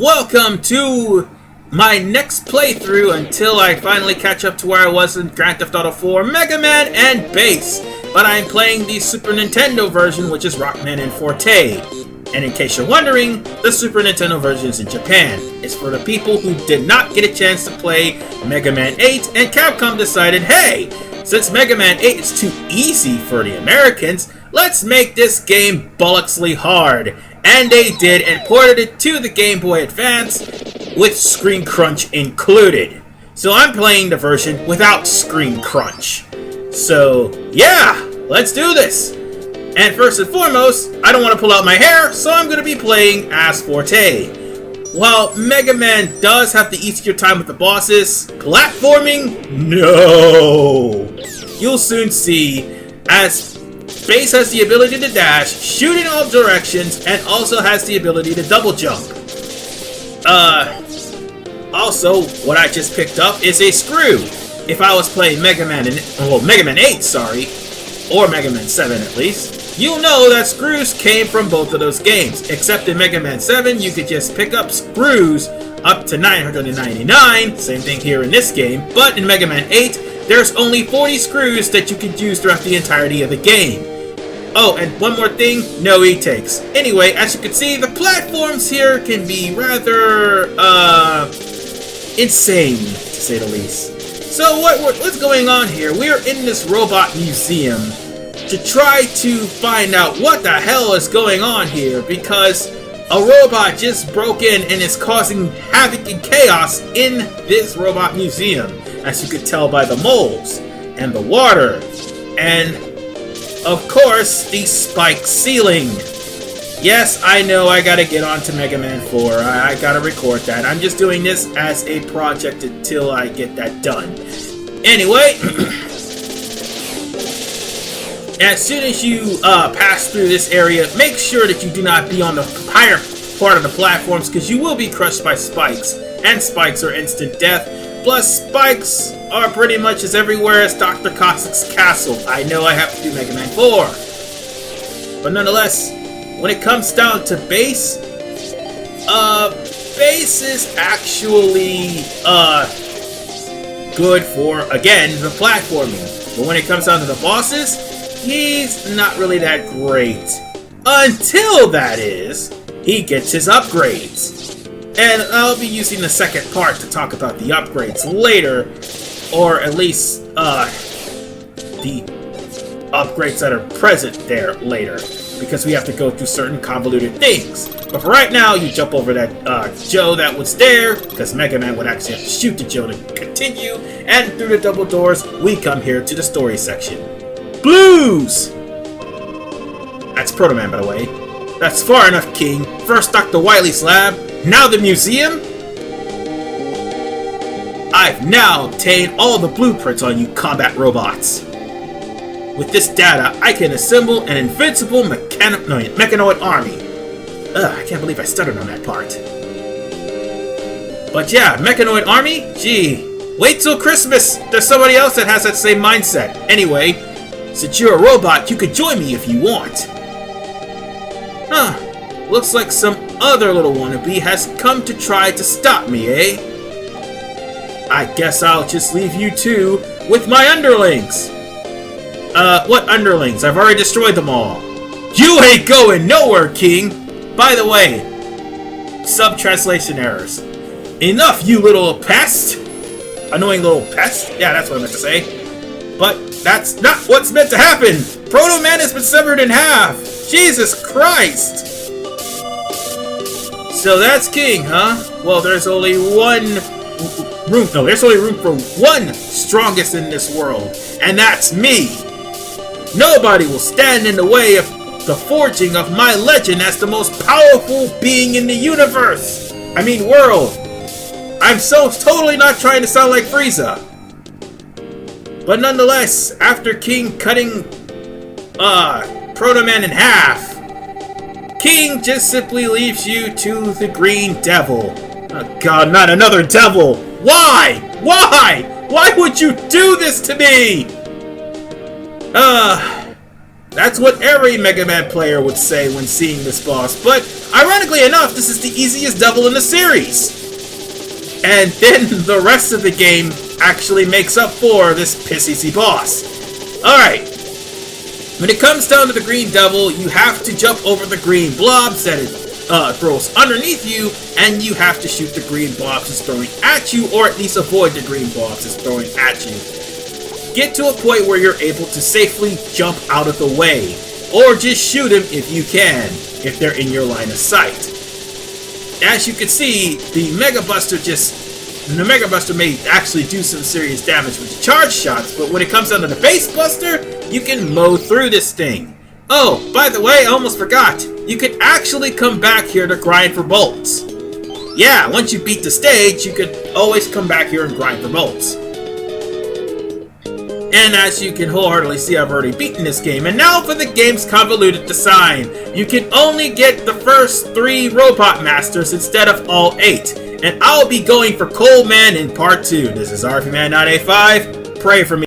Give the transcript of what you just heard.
Welcome to my next playthrough until I finally catch up to where I was in Grand Theft Auto 4, Mega Man and Bass. But I'm playing the Super Nintendo version, which is Rockman and Forte. And in case you're wondering, the Super Nintendo version is in Japan. It's for the people who did not get a chance to play Mega Man 8, and Capcom decided, hey, since Mega Man 8 is too easy for the Americans, let's make this game bollocksly hard. And they did, and ported it to the Game Boy Advance with Screen Crunch included. So I'm playing the version without Screen Crunch. So yeah, let's do this. And first and foremost, I don't want to pull out my hair, so I'm going to be playing as Forte. While Mega Man does have the easier time with the bosses, platforming? No! You'll soon see, as Bass has the ability to dash, shoot in all directions, and also has the ability to double jump. Also, what I just picked up is a screw. If I was playing Mega Man 8, or Mega Man 7 at least, you'll know that screws came from both of those games. Except in Mega Man 7, you could just pick up screws up to 999, same thing here in this game, but in Mega Man 8, there's only 40 screws that you could use throughout the entirety of the game. Oh, and one more thing, no e-takes. Anyway, as you can see, the platforms here can be rather, insane, to say the least. So what's going on here? We're in this robot museum to try to find out what the hell is going on here, because a robot just broke in and is causing havoc and chaos in this robot museum, as you could tell by the molds, and the water, and of course, the spike ceiling. Yes, I know I gotta get on to Mega Man 4. I gotta record that. I'm just doing this as a project until I get that done. Anyway, as soon as you pass through this area, make sure that you do not be on the higher part of the platforms, because you will be crushed by spikes. And spikes are instant death. Plus, spikes are pretty much as everywhere as Dr. Cossack's castle. I know I have to do Mega Man 4. But nonetheless, when it comes down to Bass, Bass is actually good for, again, the platforming. But when it comes down to the bosses, he's not really that great. Until, that is, he gets his upgrades. And I'll be using the second part to talk about the upgrades later, or at least, the upgrades that are present there later, because we have to go through certain convoluted things. But for right now, you jump over that, Joe that was there, because Mega Man would actually have to shoot the Joe to continue, and through the double doors, we come here to the story section. Blues! That's Proto Man, by the way. That's far enough, King. First Dr. Wily's lab, now the museum? I've now obtained all the blueprints on you combat robots. With this data, I can assemble an invincible mechanoid army. I can't believe I stuttered on that part. But yeah, mechanoid army? Gee, wait till Christmas. There's somebody else that has that same mindset. Anyway, since you're a robot, you could join me if you want. Huh. Looks like some other little wannabe has come to try to stop me, eh? I guess I'll just leave you two with my underlings. What underlings? I've already destroyed them all. You ain't going nowhere, King! By the way, sub-translation errors. Enough, you little pest! Annoying little pest? Yeah, that's what I meant to say. But that's not what's meant to happen! Proto Man has been severed in half! Jesus Christ! So that's King, huh? Well, there's only there's only room for one strongest in this world, and that's me! Nobody will stand in the way of the forging of my legend as the most powerful being in the universe! I mean world! I'm so totally not trying to sound like Frieza! But nonetheless, after King cutting Proto Man in half, King just simply leaves you to the Green Devil. Oh god, not another devil! Why? Why? Why would you do this to me? That's what every Mega Man player would say when seeing this boss, but ironically enough, this is the easiest devil in the series. And then the rest of the game actually makes up for this piss-easy boss. Alright, when it comes down to the green devil, you have to jump over the green blobs that it throws underneath you, and you have to shoot the green blobs it's throwing at you, or at least avoid the green blobs it's throwing at you. Get to a point where you're able to safely jump out of the way, or just shoot them if you can, if they're in your line of sight. As you can see, the Mega Buster may actually do some serious damage with charge shots, but when it comes down to the Base Buster, you can mow through this thing. Oh, by the way, I almost forgot. You could actually come back here to grind for bolts. Yeah, once you beat the stage, you could always come back here and grind for bolts. And as you can wholeheartedly see, I've already beaten this game. And now for the game's convoluted design. You can only get the first 3 Robot Masters instead of all 8. And I'll be going for Coal Man in Part 2. This is RFman985. Pray for me.